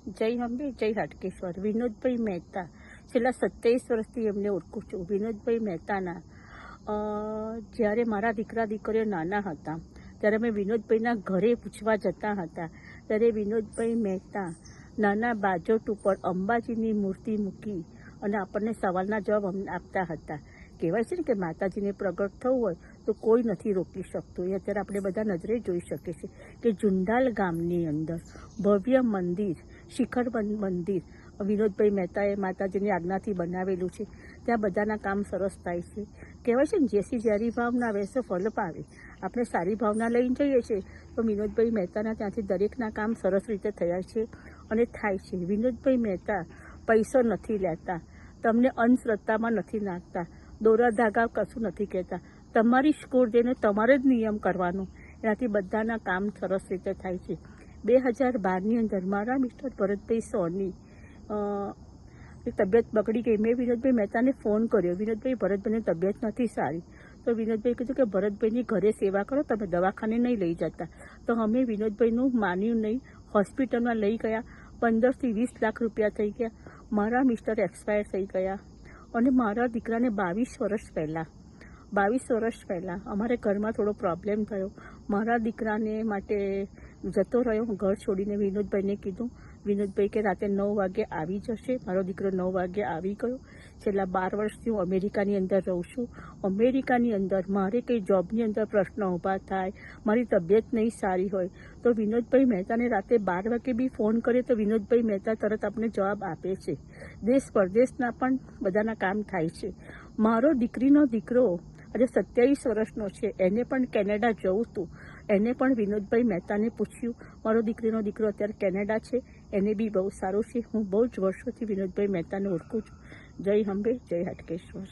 જય અંબે, જય હાટકેશ્વર. વિનોદભાઈ મહેતા, છેલ્લા 27 વર્ષથી એમને ઓળખું છું. વિનોદભાઈ મહેતાના જ્યારે મારા દીકરા દીકરીઓ નાના હતા ત્યારે અમે વિનોદભાઈના ઘરે પૂછવા જતા હતા. ત્યારે વિનોદભાઈ મહેતા નાના બાજોટ ઉપર અંબાજીની મૂર્તિ મૂકી અને આપણને સવાલના જવાબ આપતા હતા. કહેવાય છે ને કે માતાજીને પ્રગટ થવું હોય તો કોઈ નથી રોકી શકતું. એ અત્યારે આપણે બધા નજરે જોઈ શકીએ છીએ કે જુંડાલ ગામની અંદર ભવ્ય મંદિર, શિખરબંધ મંદિર વિનોદભાઈ મહેતાએ માતાજીની આજ્ઞાથી બનાવેલું છે. ત્યાં બધાના કામ સરસ થાય છે. કહેવાય છે ને જેસી જ્યારી ભાવના વૈસે ફળ પાવે. આપણે સારી ભાવના લઈને જઈએ છીએ તો વિનોદભાઈ મહેતાના ત્યાંથી દરેકના કામ સરસ રીતે થયા છે અને થાય છે. વિનોદભાઈ મહેતા પૈસો નથી લેતા, તમને અંધશ્રદ્ધામાં નથી નાખતા, દોરા ધાગા કશું નથી કહેતા. તમારી સ્કોર જઈને તમારે જ નિયમ કરવાનો, એનાથી બધાના કામ સરસ રીતે થાય છે. 2012ની અંદર મારા મિસ્ટર ભરતભાઈ સોની તબિયત બગડી ગઈ. મેં વિનોદભાઈ મહેતાને ફોન કર્યો, વિનોદભાઈ ભરતભાઈની તબિયત નથી સારી. તો વિનોદભાઈ કીધું કે ભરતભાઈની ઘરે સેવા કરો, તમે દવાખાને નહીં લઈ જતા. તો અમે વિનોદભાઈનું માન્યું નહીં, હોસ્પિટલમાં લઈ ગયા. 15 થી 20 લાખ રૂપિયા થઈ ગયા. મારા મિસ્ટર એક્સપાયર થઈ ગયા અને મારા દીકરાને 22 વર્ષ પહેલાં અમારે ઘરમાં થોડો પ્રોબ્લેમ થયો. મારા દીકરાને માટે જતો રહ્યો ઘર છોડીને. વિનોદભાઈને કીધું, વિનોદભાઈ કે રાતે 9 વાગે આવી જશે. મારો દીકરો 9 વાગે આવી ગયો. છેલ્લા 12 વર્ષથી હું અમેરિકાની અંદર રહું છું. અમેરિકાની અંદર મારે કંઈ જોબની અંદર પ્રશ્ન ઊભા થાય, મારી તબિયત નહીં સારી હોય તો વિનોદભાઈ મહેતાને રાતે 12 વાગે બી ફોન કરે તો વિનોદભાઈ મહેતા તરત આપણે જવાબ આપે છે. દેશ પરદેશના પણ બધાના કામ થાય છે. મારો દીકરીનો દીકરો આજે 27 વર્ષનો છે, એને પણ કેનેડા જવું હતું. એને પણ વિનોદભાઈ મહેતાને પૂછ્યું. મારો દીકરીનો દીકરો અત્યારે કેનેડા છે, એને બી બહુ સારું છે. હું બહુ જ વર્ષોથી વિનોદભાઈ મહેતાને ઓળખું છું. જય અંબે, જય હાટકેશ્વર.